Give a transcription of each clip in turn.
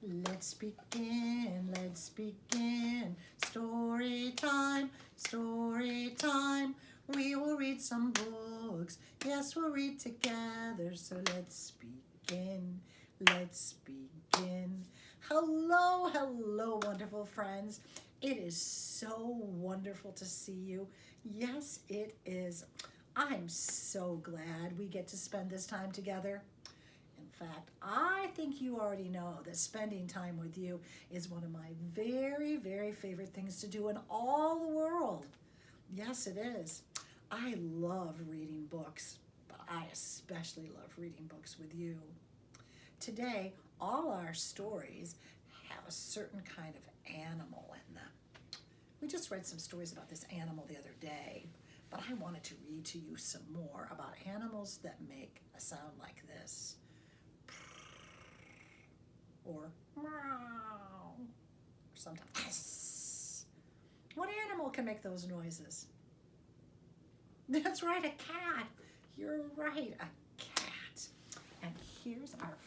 Let's begin. Story time, story time. We will read some books. Yes, we'll read together. So let's begin. Let's begin. Hello, hello, wonderful friends. It is so wonderful to see you. Yes, it is. I'm so glad we get to spend this time together. In fact, I think you already know that spending time with you is one of my very, very favorite things to do in all the world. Yes, it is. I love reading books, but I especially love reading books with you. Today, all our stories have a certain kind of animal in them. We just read some stories about this animal the other day, but I wanted to read to you some more about animals that make a sound like this. Or meow, or sometimes. What animal can make those noises? That's right, a cat. You're right, a cat. And here's our,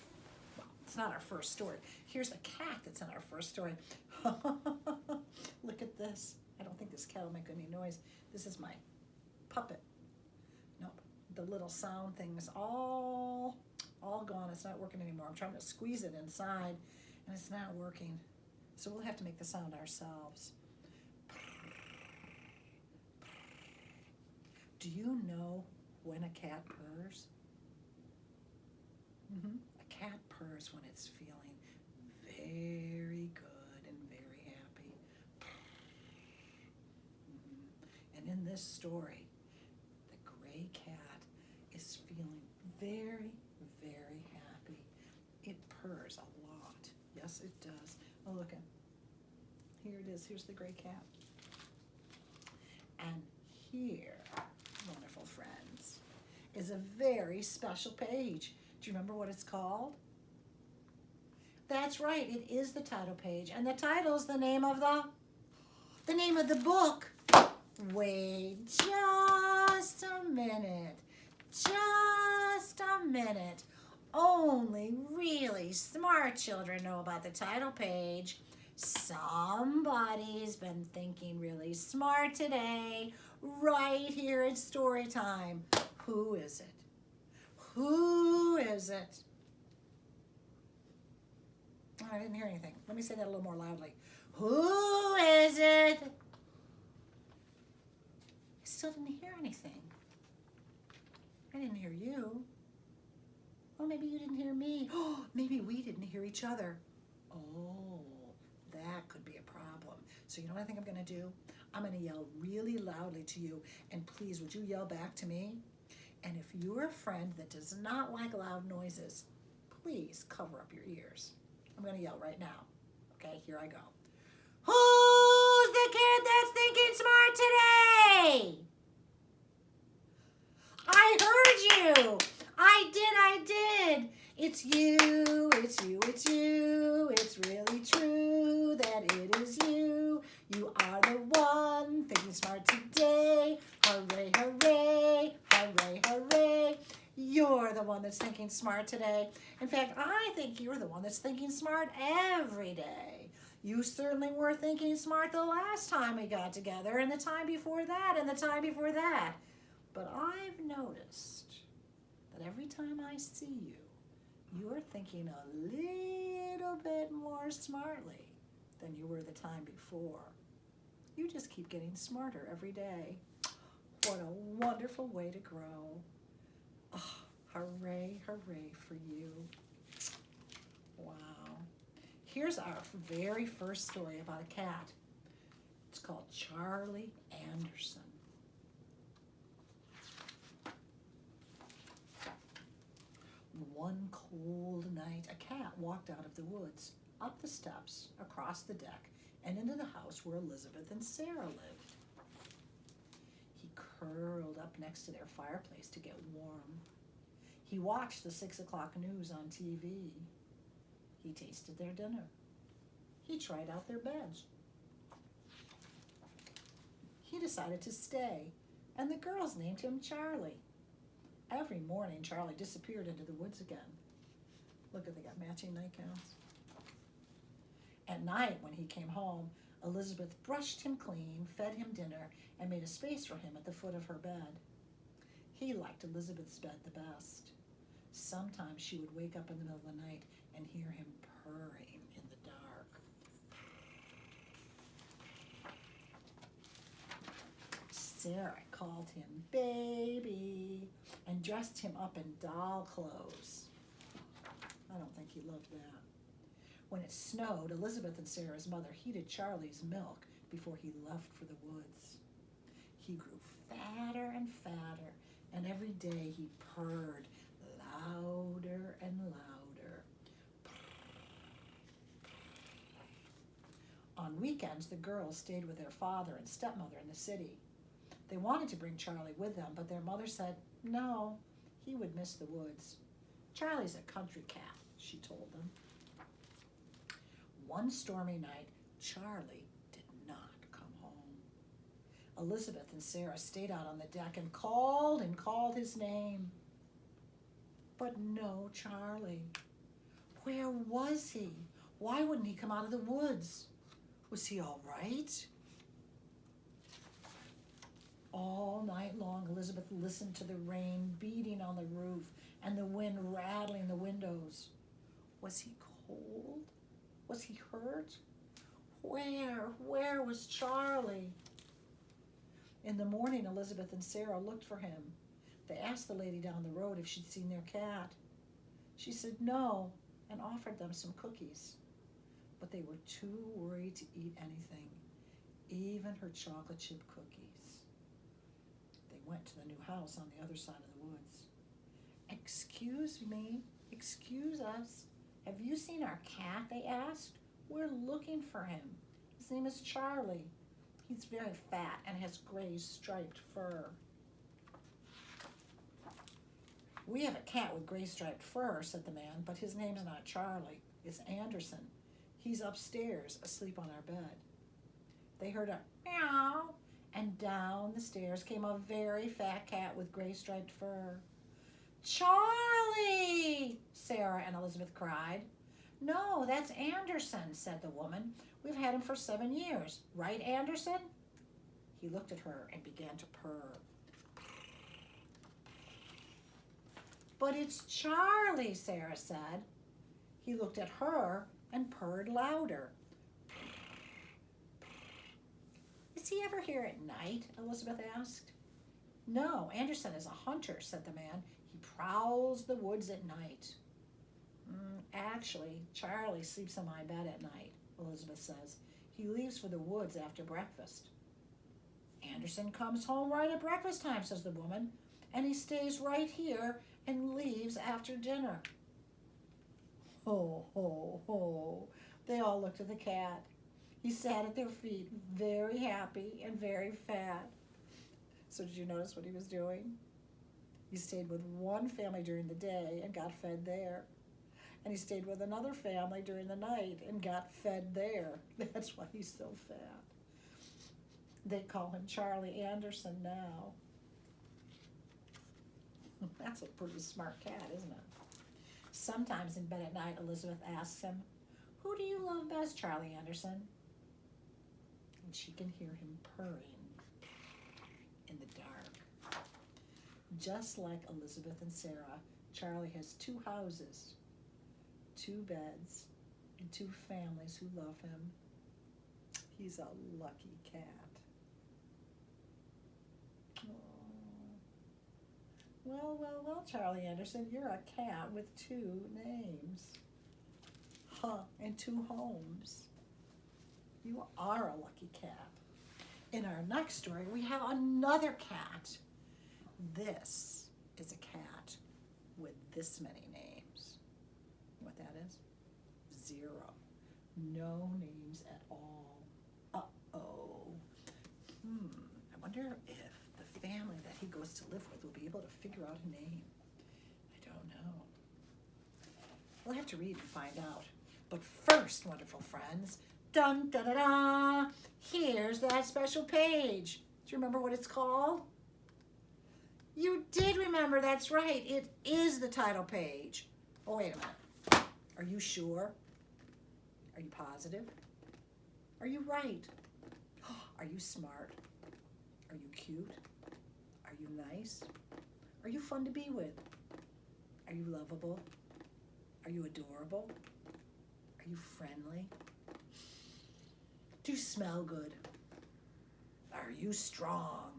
well, it's not our first story. Here's a cat that's in our first story. Look at this. I don't think this cat will make any noise. This is my puppet. Nope, the little sound thing is all gone. It's not working anymore. I'm trying to squeeze it inside and it's not working. So we'll have to make the sound ourselves. Do you know when a cat purrs? A cat purrs when it's feeling very good and very happy. And in this story, the gray cat is feeling very, very happy. It purrs a lot. Yes, it does. Oh, look. Here it is. Here's the gray cat. And here, wonderful friends, is a very special page. Do you remember what it's called? That's right. It is the title page. And the title's the name of the book. Wait just a minute. Just a minute. Only really smart children know about the title page. Somebody's been thinking really smart today, right here at story time. Who is it? Who is it? Oh, I didn't hear anything. Let me say that a little more loudly. Who is it? I still didn't hear anything. I didn't hear you. Oh, maybe you didn't hear me. Oh, maybe we didn't hear each other. Oh, that could be a problem. So you know what I think I'm going to do? I'm going to yell really loudly to you, and please, would you yell back to me? And if you're a friend that does not like loud noises, please cover up your ears. I'm going to yell right now. Okay, here I go. Who's the kid that's thinking smart today? I heard you. I did. It's you, it's you, it's you. It's really true that it is you. You are the one thinking smart today. Hooray, hooray, hooray, hooray. You're the one that's thinking smart today. In fact, I think you're the one that's thinking smart every day. You certainly were thinking smart the last time we got together, and the time before that, and the time before that. But I've noticed that every time I see you, you're thinking a little bit more smartly than you were the time before. You just keep getting smarter every day. What a wonderful way to grow. Oh, hooray, hooray for you. Wow. Here's our very first story about a cat. It's called Charlie Anderson. One cold night, a cat walked out of the woods, up the steps, across the deck, and into the house where Elizabeth and Sarah lived. He curled up next to their fireplace to get warm. He watched the 6 o'clock news on TV. He tasted their dinner. He tried out their beds. He decided to stay, and the girls named him Charlie. Every morning, Charlie disappeared into the woods again. Look, they got matching nightgowns. At night, when he came home, Elizabeth brushed him clean, fed him dinner, and made a space for him at the foot of her bed. He liked Elizabeth's bed the best. Sometimes she would wake up in the middle of the night and hear him purring in the dark. Sarah called him baby and dressed him up in doll clothes. I don't think he loved that. When it snowed, Elizabeth and Sarah's mother heated Charlie's milk before he left for the woods. He grew fatter and fatter, and every day he purred louder and louder. On weekends, the girls stayed with their father and stepmother in the city. They wanted to bring Charlie with them, but their mother said no, he would miss the woods. Charlie's a country cat, she told them. One stormy night, Charlie did not come home. Elizabeth and Sarah stayed out on the deck and called his name. But no Charlie. Where was he? Why wouldn't he come out of the woods? Was he all right? All night long, Elizabeth listened to the rain beating on the roof and the wind rattling the windows. Was he cold? Was he hurt? Where was Charlie? In the morning, Elizabeth and Sarah looked for him. They asked the lady down the road if she'd seen their cat. She said no and offered them some cookies. But they were too worried to eat anything, even her chocolate chip cookies. They went to the new house on the other side of the woods. Excuse me, excuse us. Have you seen our cat? They asked. We're looking for him. His name is Charlie. He's very fat and has gray striped fur. We have a cat with gray striped fur, said the man, but his name's not Charlie. It's Anderson. He's upstairs, asleep on our bed. They heard a meow, and down the stairs came a very fat cat with gray striped fur. Charlie! Sarah and Elizabeth cried. No, that's Anderson, said the woman. We've had him for 7 years. Right, Anderson? He looked at her and began to purr. But it's Charlie, Sarah said. He looked at her and purred louder. Is he ever here at night? Elizabeth asked. No, Anderson is a hunter, said the man. He prowls the woods at night. Actually, Charlie sleeps on my bed at night, Elizabeth says. He leaves for the woods after breakfast. Anderson comes home right at breakfast time, says the woman, and he stays right here and leaves after dinner. Ho, ho, ho. They all looked at the cat. He sat at their feet, very happy and very fat. So did you notice what he was doing? He stayed with one family during the day and got fed there. And he stayed with another family during the night and got fed there. That's why he's so fat. They call him Charlie Anderson now. That's a pretty smart cat, isn't it? Sometimes in bed at night, Elizabeth asks him, who do you love best, Charlie Anderson? And she can hear him purring in the dark. Just like Elizabeth and Sarah, Charlie has 2 houses, 2 beds, and 2 families who love him. He's a lucky cat. Well, Charlie Anderson, you're a cat with 2 names. And 2 homes. You are a lucky cat. In our next story, we have another cat. This is a cat with this many names. What that is? 0. No names at all. Uh-oh. I wonder if the family that he goes to live with will be able to figure out a name. I don't know. We'll have to read and find out. But first, wonderful friends, dun da da da, here's that special page. Do you remember what it's called? You did remember, that's right. It is the title page. Oh, wait a minute. Are you sure? Are you positive? Are you right? Are you smart? Are you cute? Are you nice? Are you fun to be with? Are you lovable? Are you adorable? Are you friendly? Do you smell good? Are you strong?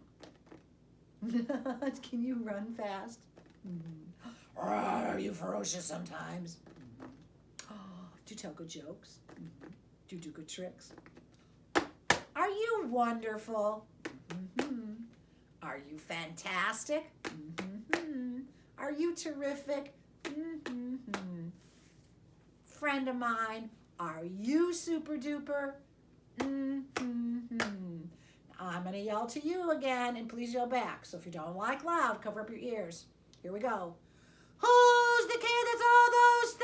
Can you run fast? Mm-hmm. Are you ferocious sometimes? Mm-hmm. Do you tell good jokes? Mm-hmm. Do you do good tricks? Are you wonderful? Mm-hmm. Are you fantastic? Mm-hmm. Are you terrific? Mm-hmm. Friend of mine, are you super duper? Mm-hmm. I'm going to yell to you again, and please yell back. So if you don't like loud, cover up your ears. Here we go. Who's the kid that's all those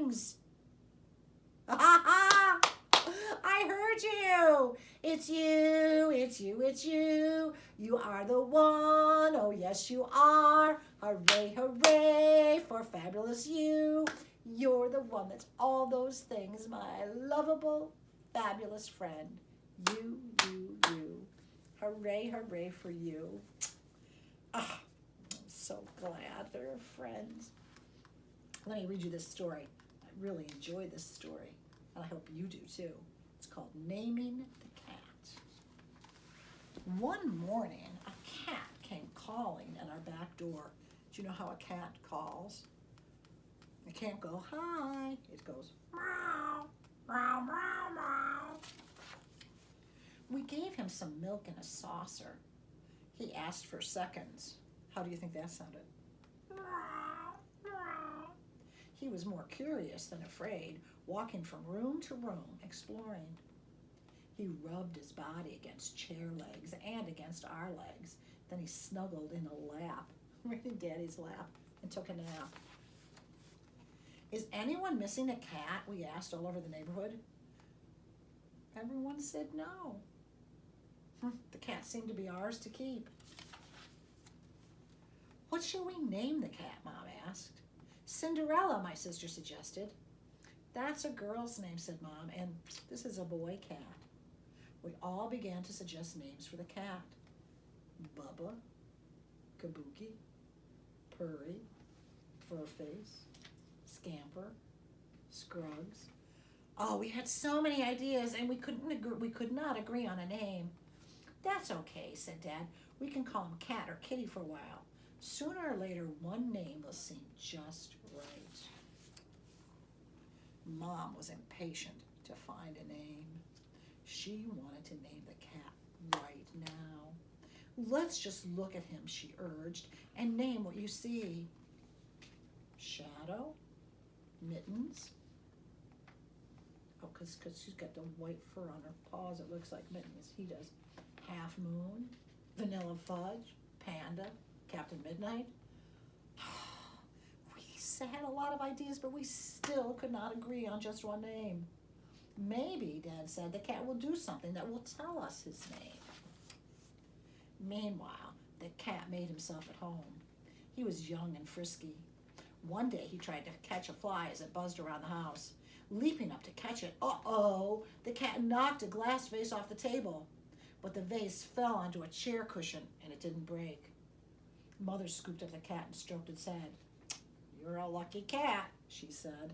things? I heard you. It's you, it's you, it's you. You are the one. Oh, yes, you are. Hooray, hooray for fabulous you. You're the one that's all those things, my lovable, fabulous friend. You. Hooray, hooray for you. Ah, I'm so glad they're friends. Let me read you this story. I really enjoyed this story, and I hope you do too. It's called Naming the Cat. One morning, a cat came calling at our back door. Do you know how a cat calls? It can't go hi. It goes meow, meow, meow, meow. We gave him some milk in a saucer. He asked for seconds. How do you think that sounded? He was more curious than afraid, walking from room to room, exploring. He rubbed his body against chair legs and against our legs. Then he snuggled in a lap, right in Daddy's lap, and took a nap. Is anyone missing a cat? We asked all over the neighborhood. Everyone said no. The cat seemed to be ours to keep. What shall we name the cat, Mom asked. Cinderella, my sister suggested. That's a girl's name, said Mom, and this is a boy cat. We all began to suggest names for the cat. Bubba, Kabuki, Purry, Furface, Scamper, Scruggs. Oh, we had so many ideas, and we could not agree on a name. That's okay, said Dad. We can call him Cat or Kitty for a while. Sooner or later, one name will seem just right. Mom was impatient to find a name. She wanted to name the cat right now. Let's just look at him, she urged, and name what you see. Shadow? Mittens? Oh, because she's got the white fur on her paws, it looks like mittens. He does. Half Moon, Vanilla Fudge, Panda, Captain Midnight. We had a lot of ideas, but we still could not agree on just one name. Maybe, Dad said, the cat will do something that will tell us his name. Meanwhile, the cat made himself at home. He was young and frisky. One day he tried to catch a fly as it buzzed around the house. Leaping up to catch it, uh-oh, the cat knocked a glass vase off the table. But the vase fell onto a chair cushion and it didn't break. Mother scooped up the cat and stroked its head. You're a lucky cat, she said.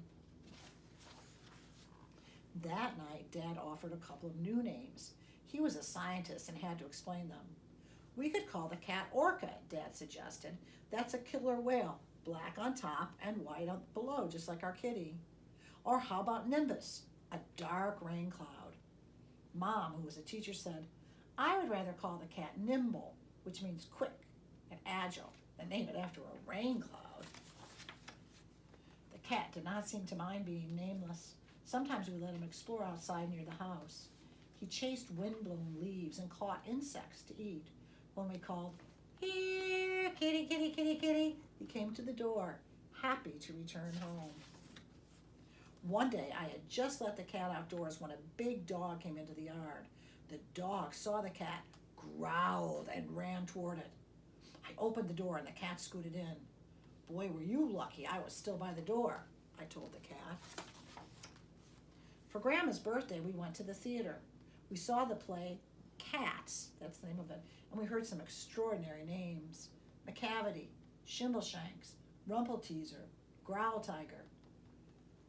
That night, Dad offered a couple of new names. He was a scientist and had to explain them. We could call the cat Orca, Dad suggested. That's a killer whale, black on top and white on below, just like our kitty. Or how about Nimbus, a dark rain cloud? Mom, who was a teacher, said, I would rather call the cat Nimble, which means quick and agile, than name it after a rain cloud. The cat did not seem to mind being nameless. Sometimes we let him explore outside near the house. He chased wind-blown leaves and caught insects to eat. When we called, here, kitty, kitty, kitty, kitty, he came to the door, happy to return home. One day, I had just let the cat outdoors when a big dog came into the yard. The dog saw the cat, growled, and ran toward it. I opened the door and the cat scooted in. Boy, were you lucky I was still by the door, I told the cat. For Grandma's birthday, we went to the theater. We saw the play Cats, that's the name of it, and we heard some extraordinary names. McCavity, Shimbleshanks, Rumpelteazer, Growl Tiger.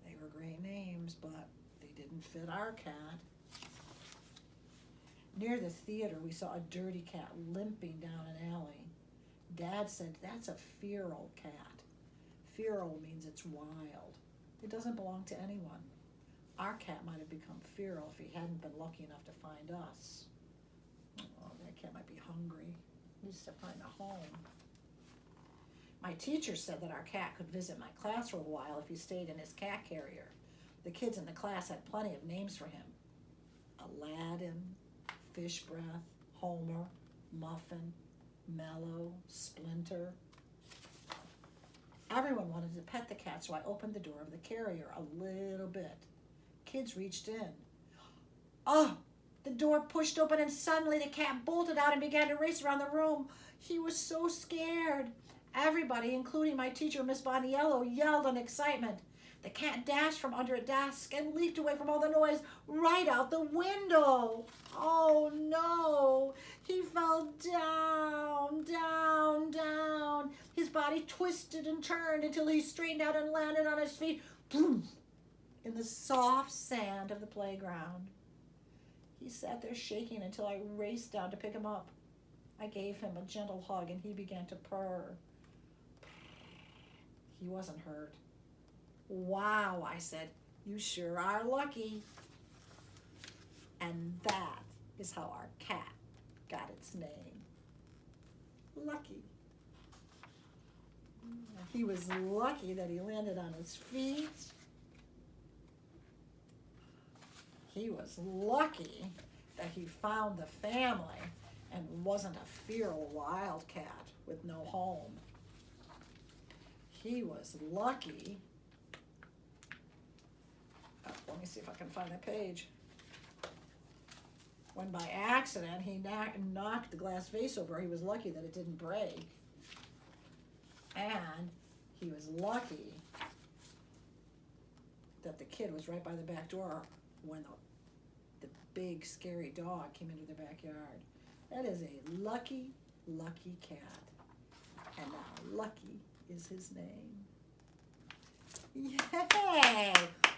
They were great names, but they didn't fit our cat. Near the theater, we saw a dirty cat limping down an alley. Dad said, that's a feral cat. Feral means it's wild. It doesn't belong to anyone. Our cat might have become feral if he hadn't been lucky enough to find us. Oh, that cat might be hungry. He needs to find a home. My teacher said that our cat could visit my class for a while if he stayed in his cat carrier. The kids in the class had plenty of names for him. Aladdin, Fish Breath, Homer, Muffin, Mellow, Splinter. Everyone wanted to pet the cat, so I opened the door of the carrier a little bit. Kids reached in. Oh, the door pushed open and suddenly the cat bolted out and began to race around the room. He was so scared. Everybody, including my teacher, Miss Boniello, yelled in excitement. The cat dashed from under a desk and leaped away from all the noise right out the window. Oh no, he fell down, down, down. His body twisted and turned until he straightened out and landed on his feet, boom, in the soft sand of the playground. He sat there shaking until I raced down to pick him up. I gave him a gentle hug and he began to purr. He wasn't hurt. Wow, I said, you sure are lucky. And that is how our cat got its name. Lucky. He was lucky that he landed on his feet. He was lucky that he found the family and wasn't a feral wildcat with no home. He was lucky. Let me see if I can find that page. When by accident he knocked the glass vase over, he was lucky that it didn't break. And he was lucky that the kid was right by the back door when the big scary dog came into their backyard. That is a lucky, lucky cat. And now Lucky is his name. Yay!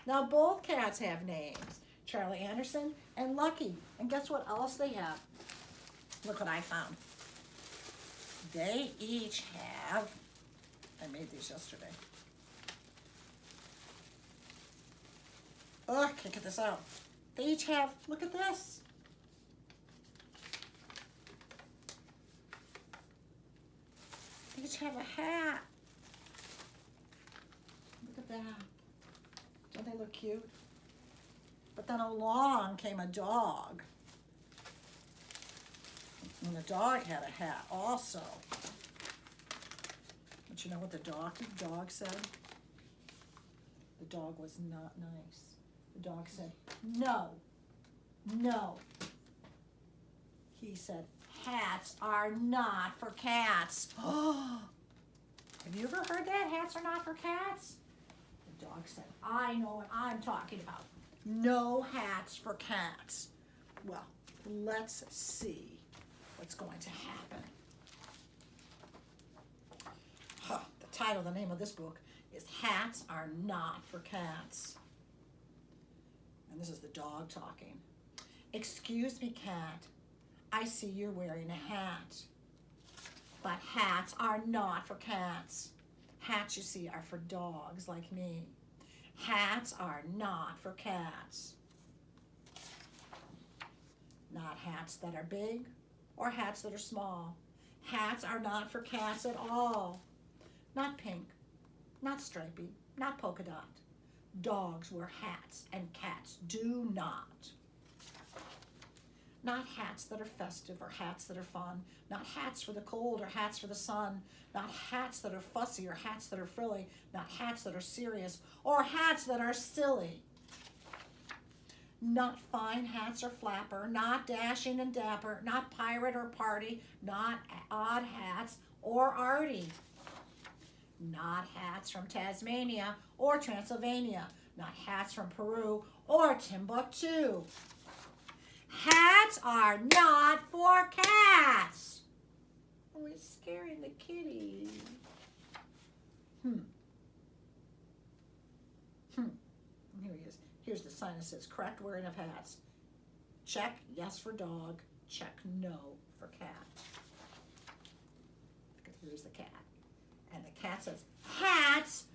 Now both cats have names, Charlie Anderson and Lucky. And guess what else they have? Look what I found. They each have, I made these yesterday. Oh, I can't get this out. They each have, look at this. They each have a hat. Look at that. Don't they look cute? But then along came a dog. And the dog had a hat also. But you know what the dog said? The dog was not nice. The dog said, no, no. He said, hats are not for cats. Oh, have you ever heard that? Hats are not for cats? The dog said, I know what I'm talking about. No hats for cats. Well, let's see what's going to happen. The title, the name of this book is Hats Are Not for Cats. And this is the dog talking. Excuse me, cat. I see you're wearing a hat. But hats are not for cats. Hats, you see, are for dogs like me. Hats are not for cats. Not hats that are big or hats that are small. Hats are not for cats at all. Not pink, not stripy, not polka dot. Dogs wear hats and cats do not. Not hats that are festive or hats that are fun. Not hats for the cold or hats for the sun. Not hats that are fussy or hats that are frilly. Not hats that are serious or hats that are silly. Not fine hats or flapper. Not dashing and dapper. Not pirate or party. Not odd hats or arty. Not hats from Tasmania or Transylvania. Not hats from Peru or Timbuktu. Hats are not for cats. Oh, he's scaring the kitty. Here he is. Here's the sign that says correct wearing of hats. Check yes for dog. Check no for cat. Here's the cat. And the cat says, hats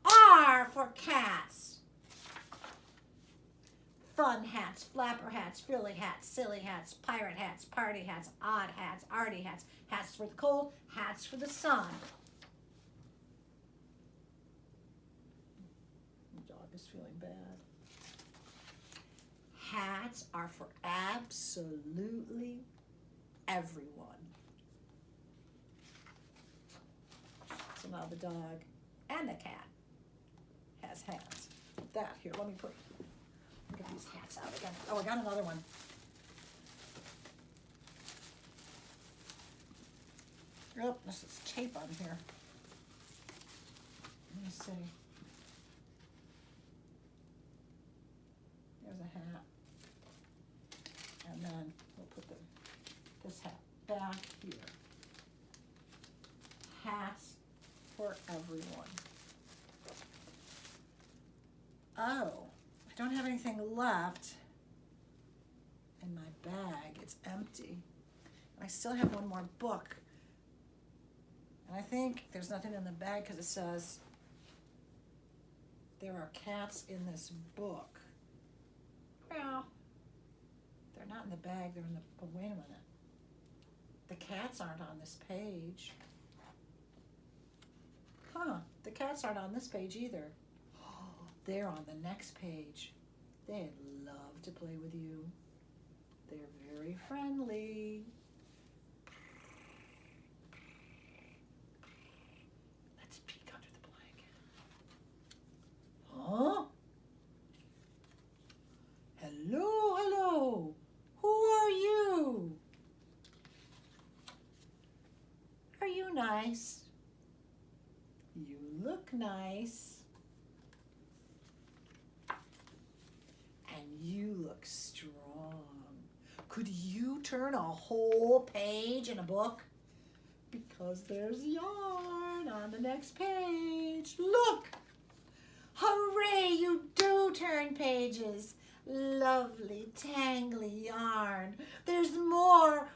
are for cats. Fun hats, flapper hats, frilly hats, silly hats, pirate hats, party hats, odd hats, arty hats, hats for the cold, hats for the sun. The dog is feeling bad. Hats are for absolutely everyone. So now the dog and the cat has hats. That, here, let me get these hats out again. Oh, I got another one. Oh, this is tape on here. Let me see. There's a hat. And then we'll put this hat back here. Hats for everyone. Oh, I don't have anything left in my bag. It's empty. And I still have one more book. And I think there's nothing in the bag because it says there are cats in this book. Well, they're not in the bag, they're in the, oh, wait a minute. The cats aren't on this page. Huh, the cats aren't on this page either. They're on the next page. They'd love to play with you. They're very friendly. Let's peek under the blanket. Huh? Hello, hello. Who are you? Are you nice? You look nice. And you look strong. Could you turn a whole page in a book? Because there's yarn on the next page. Look! Hooray, you do turn pages. Lovely, tangly yarn. There's more.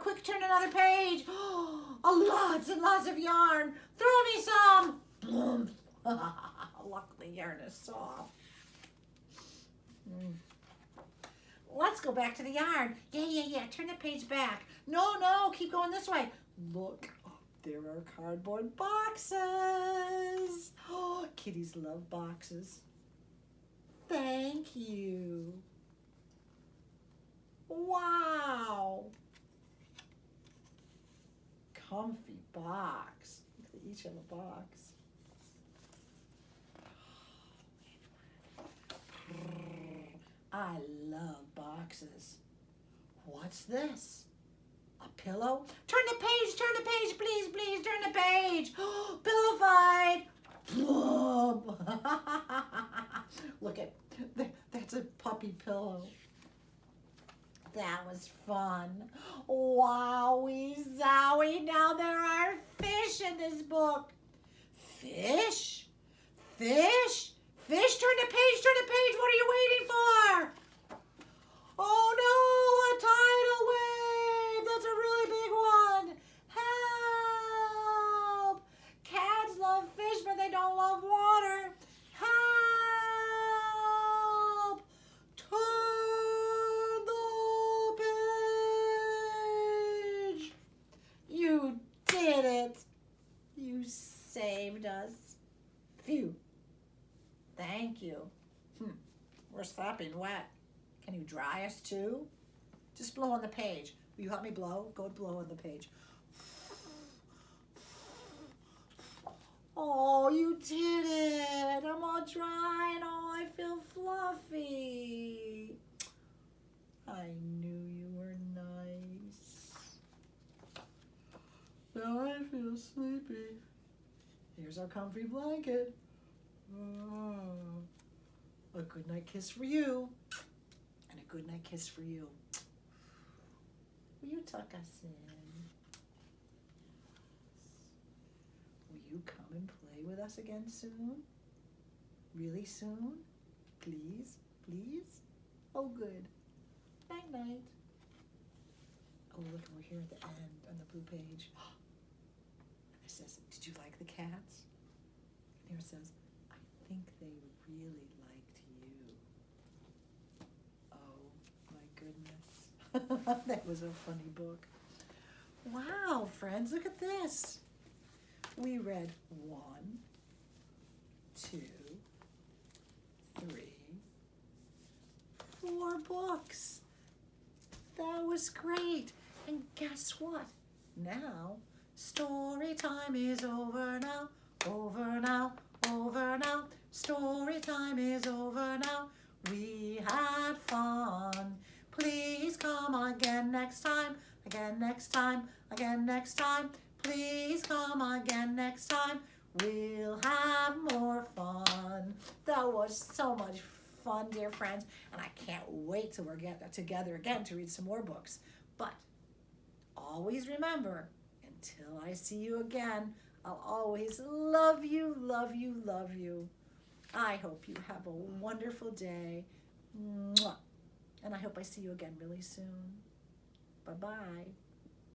Quick, turn another page. Oh, lots and lots of yarn. Throw me some. Bloom. Luckily, yarn is soft. Let's go back to the yarn. Yeah. Turn the page back. No. Keep going this way. Look. There are cardboard boxes. Oh, kitties love boxes. Thank you. Wow. Comfy box. They each have a box. I love boxes. What's this? A pillow? Turn the page, please, turn the page. Pillow fight. Look at, that's a puppy pillow. That was fun. Wowie zowie, now there are fish in this book. Fish? Fish, turn the page, what are you waiting for? Oh no, a tidal wave, that's a really big one. Help! Cats love fish, but they don't love water. Help! Turn the page. You did it. You saved us. Phew. Thank you. We're sopping wet. Can you dry us too? Just blow on the page. Will you help me blow? Go blow on the page. Oh, you did it. I'm all dry and oh, I feel fluffy. I knew you were nice. Now I feel sleepy. Here's our comfy blanket. A good night kiss for you. And a good night kiss for you. Will you tuck us in? Will you come and play with us again soon? Really soon? Please? Please? Oh, good. Night, night. Oh, look, we're here at the end on the blue page. And it says, did you like the cats? And here it says, I think they really liked you. Oh, my goodness. That was a funny book. Wow, friends, look at this. We read 1, 2, 3, 4 books. That was great. And guess what? Now, story time is over now, over now, over now. Story time is over now. We had fun. Please come again next time, again next time, again next time. Please come again next time. We'll have more fun. That was so much fun, dear friends, and I can't wait till we're together again to read some more books. But always remember, until I see you again, I'll always love you, love you, love you. I hope you have a wonderful day. Mwah. And I hope I see you again really soon. Bye-bye.